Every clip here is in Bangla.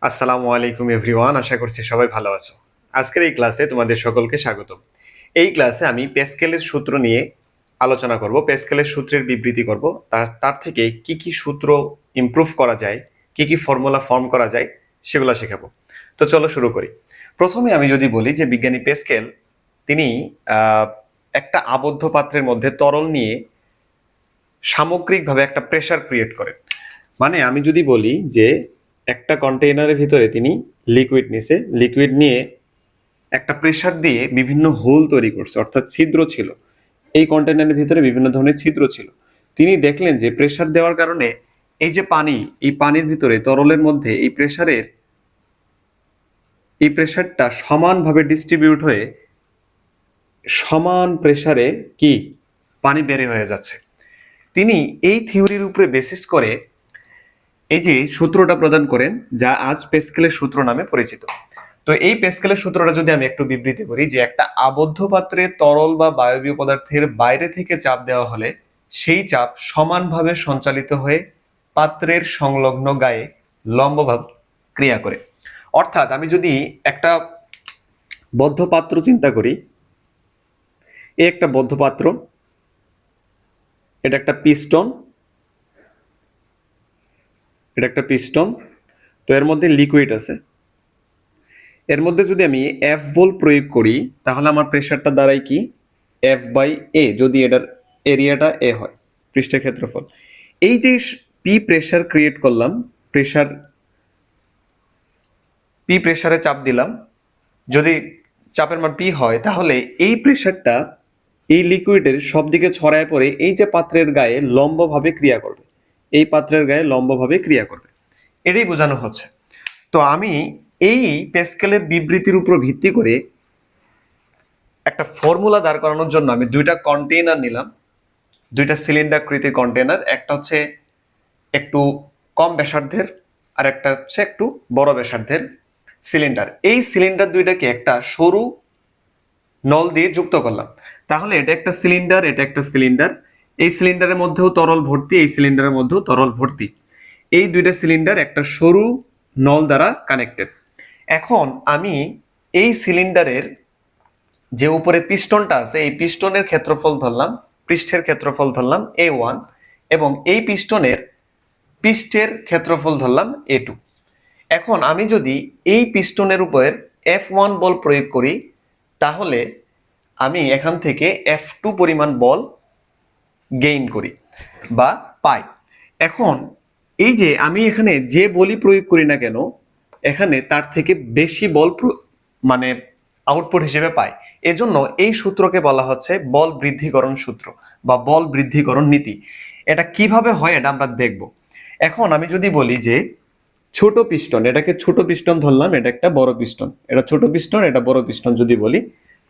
আসসালামু আলাইকুম এভরিওয়ান, আশা করছি সবাই ভালো আছো। আজকের এই ক্লাসে তোমাদের সকলকে স্বাগত। এই ক্লাসে আমি প্যাসকেলের সূত্র নিয়ে আলোচনা করব, প্যাসকেলের সূত্রের বিবৃতি করব, তার থেকে কি কি সূত্র ইমপ্রুভ করা যায়, কি কি ফর্মুলা ফর্ম করা যায় সেগুলো শেখাবো। তো চলো শুরু করি। প্রথমে আমি যদি বলি যে বিজ্ঞানী প্যাসকেল তিনি আহ, একটা আবদ্ধ পাত্রের মধ্যে তরল নিয়ে সামগ্রিকভাবে একটা প্রেসার ক্রিয়েট করেন। মানে আমি যদি বলি যে একটা কন্টেইনারের ভিতরে তিনি লিকুইড নিছে, লিকুইড নিয়ে একটা প্রেসার দিয়ে বিভিন্ন হোল তৈরি করছে, অর্থাৎ ছিদ্র ছিল। এই কন্টেইনারের ভিতরে বিভিন্ন ধরনের ছিদ্র ছিল। তিনি দেখলেন যে প্রেসার দেওয়ার কারণে এই যে পানি, এই পানির ভিতরে তরলের মধ্যে এই প্রেসারটা সমানভাবে ডিস্ট্রিবিউট হয়ে সমান প্রেসারে কি পানি বের হয়ে যাচ্ছে। তিনি এই থিওরির উপরে বেসিস করে এই যে সূত্রটা প্রদান করেন, যা আজ প্যাসকেলের সূত্র নামে পরিচিত। তো এই প্যাসকেলের সূত্রটা যদি আমি একটু বিবৃতি করি, যে একটা আবদ্ধ পাত্রে তরল বা বায়বীয় পদার্থের বাইরে থেকে চাপ দেওয়া হলে সেই চাপ সমানভাবে সঞ্চালিত হয়ে পাত্রের সংলগ্ন গায়ে লম্বভাবে ক্রিয়া করে। অর্থাৎ আমি যদি একটা বদ্ধ পাত্র চিন্তা করি, একটা বদ্ধ পাত্র, এটা একটা পিস্টন, এটা একটা পিস্টন। তো এর মধ্যে লিকুইড আছে। এর মধ্যে যদি আমি এফ বল প্রয়োগ করি, তাহলে আমার প্রেসারটা দাঁড়ায় কি এফ বাই এ, যদি এটার এরিয়াটা এ হয়, পৃষ্ঠের ক্ষেত্রফল। এই যে পি প্রেসার ক্রিয়েট করলাম, প্রেসার পি প্রেসারে চাপ দিলাম, যদি চাপের মান পি হয়, তাহলে এই প্রেসারটা এই লিকুইডের সব দিকে ছড়ায় পড়ে এই যে পাত্রের গায়ে লম্বভাবে ক্রিয়া করবে, এই পাত্রের গায়ে লম্বভাবে ক্রিয়া করবে। এটাই বোঝানো হচ্ছে। তো আমি এই প্যাসকেলের বিবৃতির উপর ভিত্তি করে একটা ফর্মুলা দাঁড় করানোর জন্য আমি দুইটা কন্টেইনার নিলাম, দুইটা সিলিন্ডারকৃতির কন্টেইনার। একটা হচ্ছে একটু কম ব্যাসার্ধের, আর একটা হচ্ছে একটু বড় ব্যাসার্ধের সিলিন্ডার। এই সিলিন্ডার দুইটাকে একটা সরু নল দিয়ে যুক্ত করলাম। তাহলে এটা একটা সিলিন্ডার, এটা একটা সিলিন্ডার। এই সিলিন্ডারের মধ্যেও তরল ভর্তি, এই সিলিন্ডারের মধ্যেও তরল ভর্তি। এই দুইটা সিলিন্ডার একটা সরু নল দ্বারা কানেক্টেড। এখন আমি এই সিলিন্ডারের যে উপরে পিস্টনটা আছে, এই পিস্টনের ক্ষেত্রফল ধরলাম, পৃষ্ঠের ক্ষেত্রফল ধরলাম A1, এবং এই পৃষ্ঠের ক্ষেত্রফল ধরলাম A2। এখন আমি যদি এই পিস্টনের উপর F1 বল প্রয়োগ করি, তাহলে আমি এখান থেকে F2 পরিমাণ বল গেইন করি বা পাই। এখন এই যে আমি এখানে যে বলই প্রয়োগ করি না কেন, এখানে তার থেকে বেশি বল মানে আউটপুট হিসেবে পাই। এজন্য এই সূত্রকে বলা হচ্ছে বল বৃদ্ধিকরণ সূত্র বা বল বৃদ্ধিকরণ নীতি। এটা কিভাবে হয় এটা আমরা দেখব। এখন আমি যদি বলি যে ছোট পিস্টন, এটাকে ছোট পিস্টন ধরলাম, এটা একটা বড় পিস্টন, এটা ছোট পিস্টন, এটা বড় পিস্টন যদি বলি,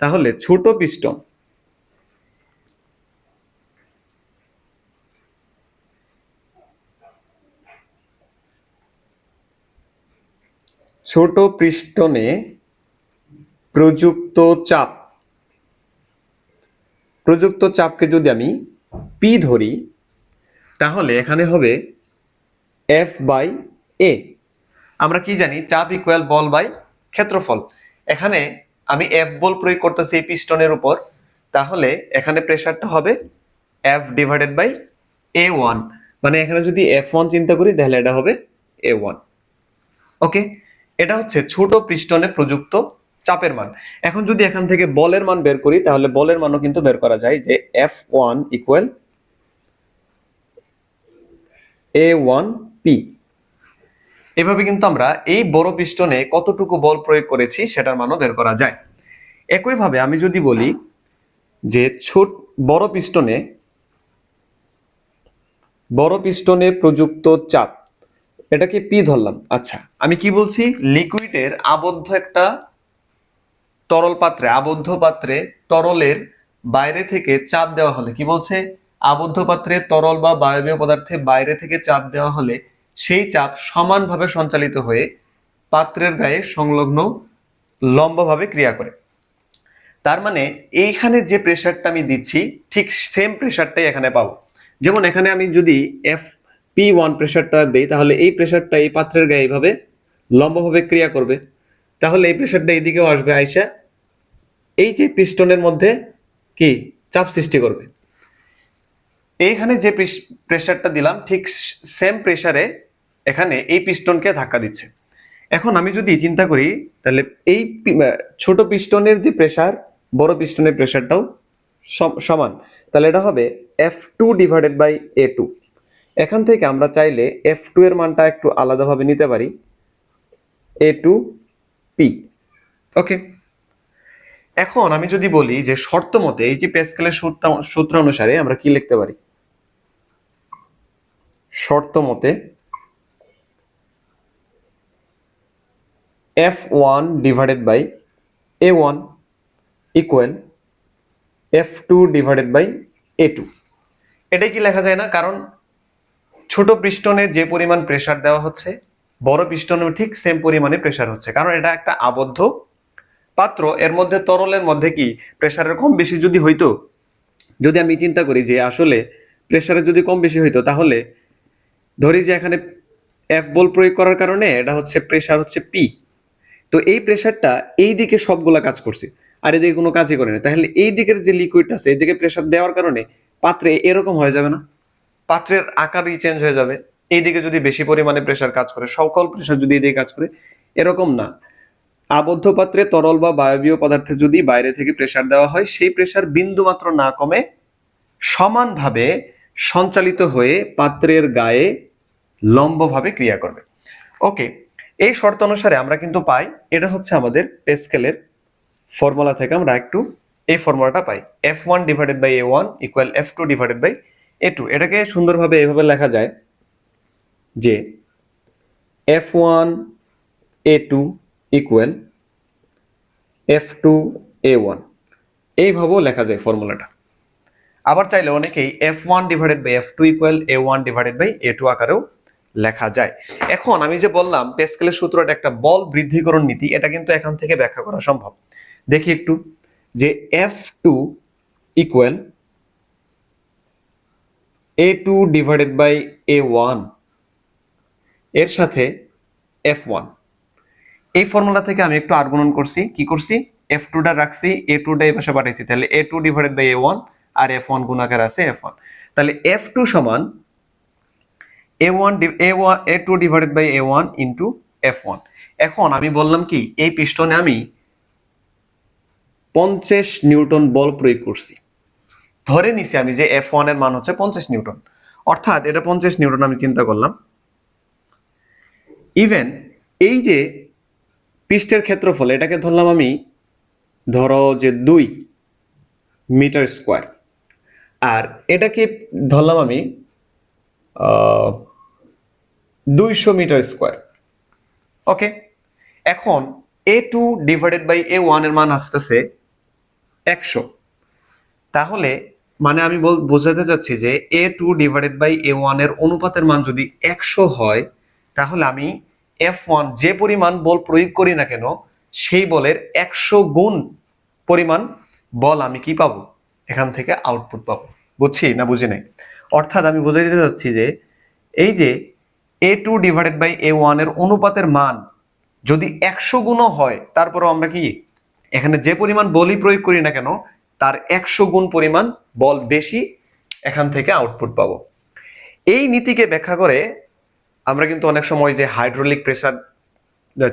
তাহলে ছোট পিস্টনে প্রযুক্ত চাপ, প্রযুক্ত চাপকে যদি আমি পি ধরি, তাহলে এখানে হবে এফ বাই এ। আমরা কি জানি, চাপ ইকুয়াল বল বাই ক্ষেত্রফল। এখানে আমি এফ বল প্রয়োগ করতেছি এই পিস্টনের উপর, তাহলে এখানে প্রেসারটা হবে এফ ডিভাইডেড বাই A1। মানে এখানে যদি F1 চিন্তা করি, তাহলে এটা হবে A1। ওকে, এটা হচ্ছে ছোট পিস্টনে প্রযুক্ত চাপের মান। এখন যদি এখান থেকে বলের মান বের করি, তাহলে বলের মানও কিন্তু বের করা যায়, যে F1 ইকুয়াল A1P। এভাবে কিন্তু আমরা এই বড় পিস্টনে কতটুকু বল প্রয়োগ করেছি সেটার মানও বের করা যায়। একইভাবে আমি যদি বলি যে বড় পিস্টনে প্রযুক্ত চাপ, এটাকে পি ধরলাম। আচ্ছা, আমি কি বলছি, লিকুইডের আবদ্ধ একটা তরল পাত্রে, আবদ্ধ পাত্রে তরলের বাইরে থেকে চাপ দেওয়া হলে, কি বলছে, আবদ্ধ পাত্রে তরল বা বায়বীয় পদার্থে বাইরে থেকে চাপ দেওয়া হলে সেই চাপ সমানভাবে সঞ্চালিত হয়ে পাত্রের গায়ে সংলগ্ন লম্বভাবে ক্রিয়া করে। তার মানে এইখানে যে প্রেসারটা আমি দিচ্ছি, ঠিক সেম প্রেসারটাই এখানে পাবো। যেমন এখানে আমি যদি F P1 প্রেসারটা দেই, তাহলে এই প্রেসারটা এই পাত্রের গায়ে এইভাবে লম্বভাবে ক্রিয়া করবে, তাহলে এই প্রেসারটা এইদিকেও আসবে, আইসা এই যে পিস্টনের মধ্যে কি চাপ সৃষ্টি করবে। এইখানে যে প্রেসারটা দিলাম ঠিক সেম প্রেসারে এখানে এই পিস্টনকে ধাক্কা দিচ্ছে। এখন আমি যদি চিন্তা করি তাহলে এই ছোট পিস্টনের যে প্রেসার বড় পিস্টনের প্রেসারটাও সমান, তাহলে এটা হবে F2 ডিভাইডেড বাই A2। এখান থেকে আমরা চাইলে F2 এর মানটা একটু আলাদাভাবে নিতে পারি, A2P। ওকে, এখন আমি যদি বলি যে শর্ত মতে এই যে প্যাসকেলের সূত্র অনুসারে আমরা কি লিখতে পারি, শর্ত মতে F1 divided by A1 equal F2 divided by A2। এটাই কি লেখা যায় না? কারণ ছোট পিস্টনে যে পরিমাণ প্রেসার দেওয়া হচ্ছে বড় পিস্টনেও ঠিক সেম পরিমাণে প্রেসার হচ্ছে, কারণ এটা একটা আবদ্ধ পাত্র, এর মধ্যে তরলের মধ্যে কি প্রেসারের কম বেশি যদি হইতো, যদি আমি চিন্তা করি যে আসলে প্রেসারে যদি কম বেশি হইতো, তাহলে ধরি যে এখানে এফ বল প্রয়োগ করার কারণে এটা হচ্ছে প্রেসার হচ্ছে পি, তো এই প্রেসারটা এই দিকে সবগুলা কাজ করছে আর এদিকে কোনো কাজই করে না, তাহলে এই দিকের যে লিকুইড আছে এদিকে প্রেসার দেওয়ার কারণে পাত্রে এরকম হয়ে যাবে না, পাত্রের আকারই চেঞ্জ হয়ে যাবে। এইদিকে যদি বেশি পরিমাণে প্রেসার কাজ করে, সকল প্রেসার যদি এদিকে কাজ করে, এরকম না। আবদ্ধ পাত্রে তরল বা বায়বীয় পদার্থে যদি বাইরে থেকে প্রেসার দেওয়া হয়, সেই প্রেসার বিন্দু মাত্র না কমে সমানভাবে সঞ্চালিত হয়ে পাত্রের গায়ে লম্বভাবে ক্রিয়া করবে। ওকে, এই শর্ত অনুসারে আমরা কিন্তু পাই, এটা হচ্ছে আমাদের প্যাসকেলের ফর্মুলা থেকে আমরা একটু এই ফর্মুলাটা পাই, F1 divided by A1 equal F2 divided by A2। এটাকে সুন্দরভাবে এভাবে লেখা যায় যে F1 A2 equal F2 A1, এইভাবেও লেখা যায় ফর্মুলাটা। আবার চাইলে অনেকেই F1 divided by F2 equal A1 divided by A2 আকারেও লেখা যায়। এখন আমি যে বললাম প্যাসকেলের সূত্রটা একটা বল বৃদ্ধিকরণ নীতি, এটা কিন্তু এখান থেকে ব্যাখ্যা করা সম্ভব। দেখি একটু যে F2 equal A2 divided by A1 এর সাথে F1, এই ফর্মুলা থেকে আমি একটু আর গুণন করছি, কি করছি, F2 টা রাখছি, A2 টা এই পাশে পাঠাইছি, তাহলে A2 divided by A1 R F1 গুণাকার আছে F1, তাহলে F2 সমান A2 divided by A1 into F1। এখন আমি বললাম কি এই পিস্টনে আমি 50 নিউটন বল প্রয়োগ করছি, ধরে নিছি আমি যে F1 এর মান হচ্ছে 50 নিউটন, অর্থাৎ এটা 50 নিউটন আমি চিন্তা করলাম। ইভেন এই যে পৃষ্ঠের ক্ষেত্রফল এটাকে ধরলাম আমি, ধরো যে 2 মিটার স্কোয়ার, আর এটাকে ধরলাম আমি 200 মিটার স্কোয়ার। ওকে, এখন A2 ডিভাইডেড বাই A1 এর মান আসতেছে 100, তাহলে মানে আমি বোঝাতে চাচ্ছি যে A2 ডিভাইডেড বাই A1 এর অনুপাতের মান যদি 100 হয়, তাহলে আমি F1 যে পরিমাণ বল প্রয়োগ করি না কেন সেই বলের 100 গুণ পরিমাণ বল আমি কি পাবো, এখান থেকে আউটপুট পাবো। বুঝছি না বুঝি নাই? অর্থাৎ আমি বোঝাতে চাচ্ছি যে এই যে A2 ডিভাইডেড বাই A1 এর অনুপাতের মান যদি 100 গুণও হয়, তারপরেও আমরা কি এখানে যে পরিমাণ বলই প্রয়োগ করি না কেন তার 100 গুণ পরিমাণ বল বেশি এখান থেকে আউটপুট পাবো। এই নীতিকে ব্যাখ্যা করে আমরা কিন্তু অনেক সময় যে হাইড্রোলিক প্রেসার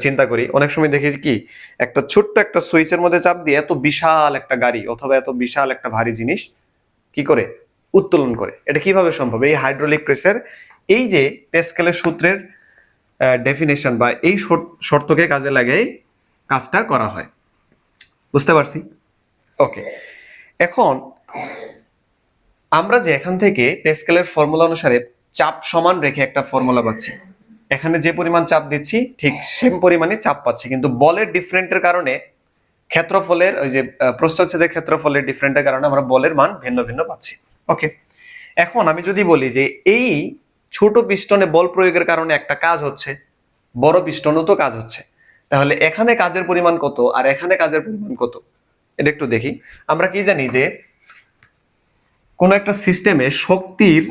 চিন্তা করি, অনেক সময় দেখি কি একটা ছোট্ট একটা সুইচের মধ্যে চাপ দিয়ে এত বিশাল একটা গাড়ি অথবা এত বিশাল একটা ভারী জিনিস কি করে উত্তোলন করে। এটা কিভাবে সম্ভব? এই হাইড্রোলিক প্রেসার, এই যে প্যাসকেলের সূত্রের ডেফিনেশন বা এই শর্তকে কাজে লাগিয়ে কাজটা করা হয়। বুঝতে পারছি? ওকে, এখন আমরা যে এখান থেকে প্যাসকেলের ফর্মুলা অনুসারে চাপ সমান রেখে একটা ফর্মুলা পাচ্ছি, এখানে যে পরিমাণ চাপ দিচ্ছি ঠিক সেম পরিমাণে চাপ পাচ্ছি, কিন্তু বলের ডিফারেন্টের কারণে ক্ষেত্রফলের ওই যে প্রস্থচ্ছেদের ক্ষেত্রফলের ডিফারেন্টের কারণে আমরা বলের মান ভিন্ন ভিন্ন পাচ্ছি। ওকে, এখন আমি যদি বলি যে এই ছোট পিস্টনে বল প্রয়োগের কারণে একটা কাজ হচ্ছে, বড় পিস্টনও তো কাজ হচ্ছে, তাহলে এখানে কাজের পরিমাণ কত আর এখানে কাজের পরিমাণ কত এটা একটু দেখি। আমরা কি জানি যে কোন একটা সিস্টেমে শক্তির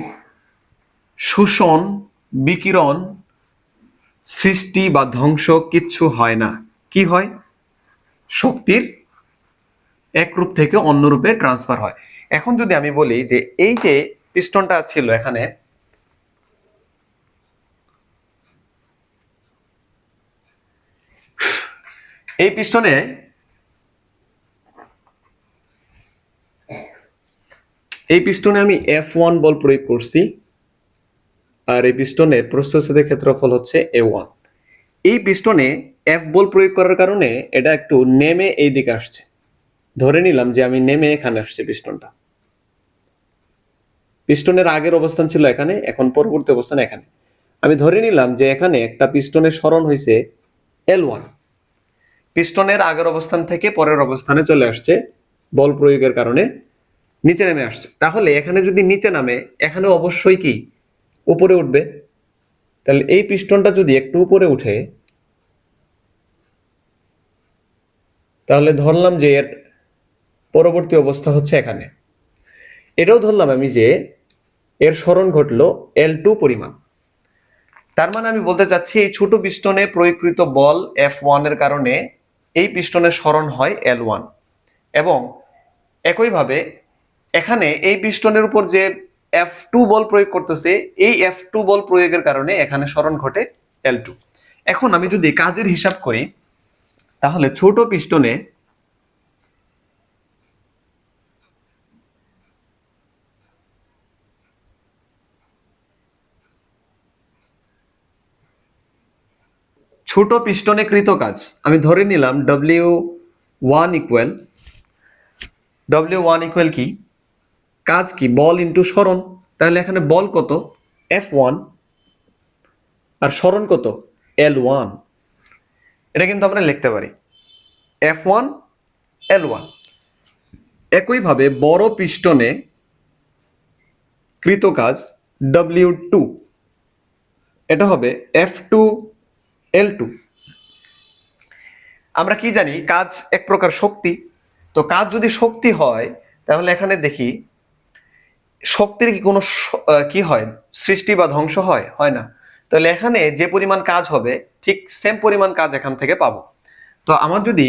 শোষণ, বিকিরণ সৃষ্টি বা ধ্বংস কিচ্ছু হয় না। কি হয়? শক্তির এক রূপ থেকে অন্য রূপে ট্রান্সফার হয়। এখন যদি আমি বলি যে এই যে পিস্টনটা ছিল এখানে, এই পিস্টনে আমি F1 বল প্রয়োগ করছি, আর এই পিস্টনের প্রস্থচ্ছেদ ক্ষেত্রফল হচ্ছে A1। এই পিস্টনে F বল প্রয়োগ করার কারণে এটা একটু নেমে এই দিকে আসছে। ধরে নিলাম যে আমি নেমে এখানে আসছে পিস্টনটা। পিস্টনের আগের অবস্থান ছিল এখানে, এখন পরবর্তী অবস্থান এখানে। আমি ধরে নিলাম যে এখানে একটা পিস্টনের সরণ হয়েছে L1। পিস্টনের আগের অবস্থান থেকে পরের অবস্থানে চলে আসছে বল প্রয়োগের কারণে, নিচে নেমে আসছে। তাহলে এখানে যদি নিচে নামে, এখানে অবশ্যই কি উপরে উঠবে। তাহলে এই পিস্টনটা যদি একটু উপরে উঠে, তাহলে ধরলাম যে এর পরবর্তী অবস্থা হচ্ছে এখানে। এটাও ধরলাম আমি যে এর সরণ ঘটলো L2 পরিমাণ। তার মানে আমি বলতে চাচ্ছি এই ছোট পিস্টনে প্রয়োগকৃত বল F1 এর কারণে এই পিস্টনের সরণ হয় L1, এবং একইভাবে এখানে এই পিস্টনের উপর যে F2 বল প্রয়োগ করতেছে, এই F2 বল প্রয়োগের কারণে এখানে সরণ ঘটে L2। এখন আমি যদি কাজের হিসাব করি, তাহলে ছোট পিস্টনে কৃত কাজ আমি ধরে নিলাম W1 ইকুয়াল কি? কাজ কি? বল ইন্টু সরণ। তাহলে এখানে বল কত? F1, আর সরণ কত? L1। এটা কিন্তু আমরা লিখতে পারি F1 L1। একইভাবে বড় পিস্টনে কৃত কাজ W2, এটা হবে F2 L2। আমরা কি জানি? কাজ এক প্রকার শক্তি। তো কাজ যদি শক্তি হয়, তাহলে এখানে দেখি শক্তির কি কোনো কি হয়? সৃষ্টি বা ধ্বংস হয়? হয় না। তাহলে এখানে যে পরিমাণ কাজ হবে, ঠিক সেম পরিমাণ কাজ এখান থেকে পাবো। তো আমার যদি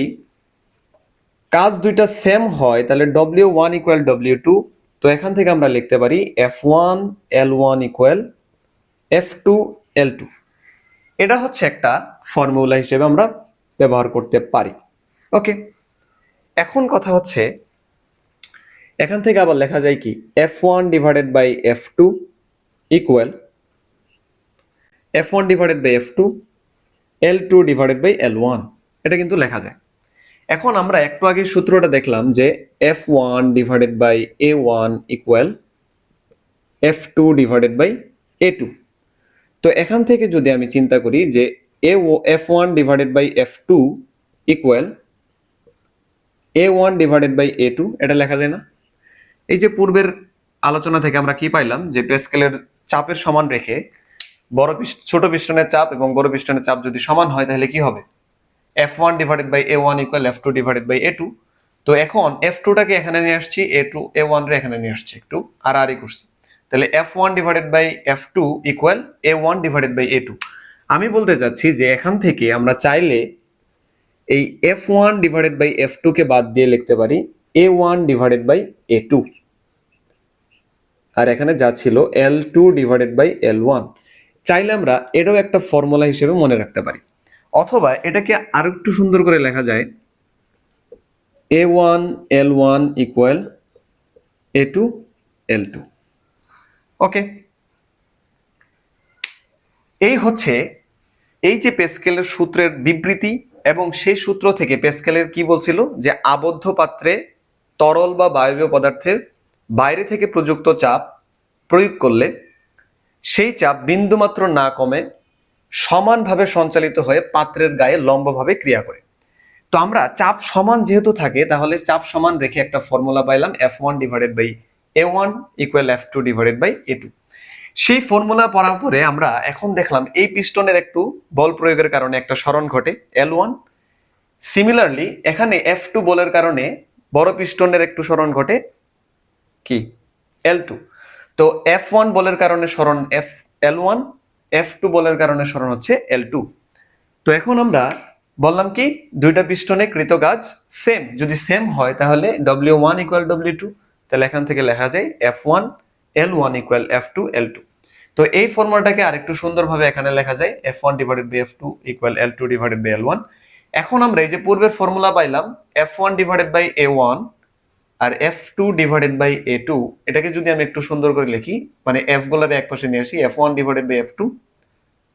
কাজ দুইটা সেম হয়, তাহলে W1 ইকুয়াল W2। তো এখান থেকে আমরা লিখতে পারি F1 L1 equal F2 L2। এটা হচ্ছে একটা ফর্মুলা হিসেবে আমরা ব্যবহার করতে পারি। ওকে, এখন কথা হচ্ছে এখান থেকে আবার লেখা যায় কি? F1 divided by F2 equal F1 divided by F2 L2 divided by L1। এটা কিন্তু লেখা যায়। এখন আমরা একটু আগে সূত্রটা দেখলাম যে F1 divided by A1 equal F2 divided by A2। তো এখান থেকে যদি আমি চিন্তা করি যে F1 divided by F2 equal A1 divided by A2, এটা লেখা যায় না? এই যে পূর্বের আলোচনা থেকে আমরা কি পাইলাম যে পে স্কেলের চাপের সমান রেখে ছোট পিস্টনের চাপ এবং বড় পিস্টনের চাপ যদি সমান হয়, তাহলে কি হবে? F1 divided by A1 equal F2 divided by A2। তো এখন F2 টাকে এখানে নিয়ে আসছি, A1 রে এখানে নিয়ে আসছি, একটু আড়াআড়ি করছি। তাহলে F1 divided by F2 equal A1 divided by A2। আমি বলতে চাচ্ছি যে এখান থেকে আমরা চাইলে এই F1 ডিভাইডেড বাই F2 কে বাদ দিয়ে লিখতে পারি A1 ডিভাইডেড বাই A2, আর এখানে যা ছিল L2 ডিভাইডেড বাই L1। চাইলে আমরা এটাও একটা ফর্মুলা হিসেবে মনে রাখতে পারি, অথবা এটাকে আরো একটু সুন্দর করে লেখা যায় A1 L1 equal A2 L2। ওকে, এই হচ্ছে এই যে পেস্কেলের সূত্রের বিবৃতি, এবং সেই সূত্র থেকে পেস্কেলের কি বলছিল যে আবদ্ধ পাত্রে তরল বা বায়বীয় পদার্থের বাইরে থেকে প্রযুক্ত চাপ প্রয়োগ করলে সেই চাপ বিন্দুমাত্র না কমে সমানভাবে সঞ্চালিত হয়ে পাত্রের গায়ে লম্বভাবে ক্রিয়া করে। তো আমরা চাপ সমান যেহেতু থাকে, তাহলে চাপ সমান রেখে একটা ফর্মুলা পাইলাম F1 divided by A1 equal F2 divided by A2। সেই ফর্মুলা পড়ার পরে আমরা এখন দেখলাম এই পিস্টনের একটু বল প্রয়োগের কারণে একটা সরণ ঘটে L1। সিমিলারলি এখানে F2 বলের কারণে বড় পিস্টনের একটু সরণ ঘটে কি? L2। তো F1 বলের কারণে সরণ L1 F2 বলের কারণে সরণ হচ্ছে L2। তো এখন আমরা বললাম কি দুইটা পিস্টনে কৃত কাজ সেম, যদি সেম হয় তাহলে W1 ইকুয়াল W2, তাহলে এখান থেকে লেখা যায় F1 L1 equal F2 L2। তো এই ফর্মুলাটাকে আরেকটু সুন্দরভাবে এখানে লেখা যায় F1 divided by F2 equal L2 divided by L1। এখন আমরা এই যে পূর্বের ফর্মুলা পাইলাম F1 ডিভাইডেড বাই A1 আর F2 ডিভাইডেড বাই A2, এটাকে যদি আমি একটু সুন্দর করে লিখি, মানে F গুলারে এক পাশে নিয়ে আসি, F1 ডিভাইডেড বাই F2,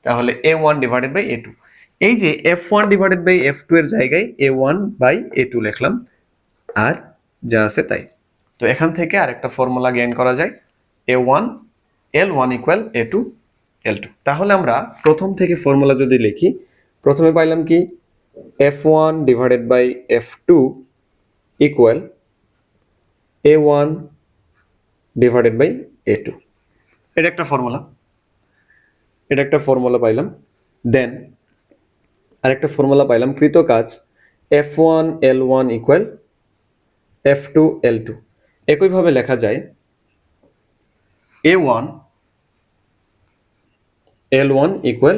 তাহলে A1 ডিভাইডেড বাই A2। এই যে F1 ডিভাইডেড বাই F2 এর জায়গায় A1 বাই A2 লিখলাম, আর যা আছে তাই। তো এখান থেকে আরেকটা ফর্মুলা গেইন করা যায় A1 L1 equal A2 L2। তাহলে আমরা প্রথম থেকে ফর্মুলা যদি লিখি, প্রথমে পাইলাম কি F1 divided by F2 equal A1 divided by A2, এটা একটা ফর্মুলা পাইলাম। দেন আরেকটা ফর্মুলা পাইলাম কৃত কাজ F1 L1 equal F2 L2। একইভাবে লেখা যায় A1 L1 equal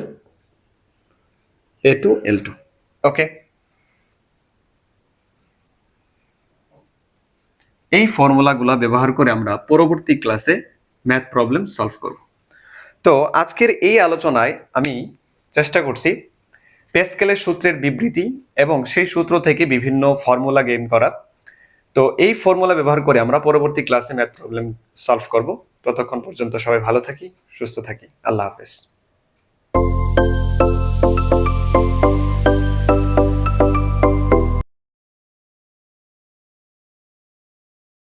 A2 L2। ওকে, এই ফর্মুলাগুলো ব্যবহার করে আমরা পরবর্তী ক্লাসে ম্যাথ প্রবলেম সলভ করব। তো আজকের এই আলোচনায় আমি চেষ্টা করছি প্যাসকেলের সূত্রের বিবৃতি এবং সেই সূত্র থেকে বিভিন্ন ফর্মুলা গেইন করা। তো এই ফর্মুলা ব্যবহার করে আমরা পরবর্তী ক্লাসে ম্যাথ প্রবলেম সলভ করব। ততক্ষণ পর্যন্ত সবাই ভালো থাকি, সুস্থ থাকি। আল্লাহ হাফেজ।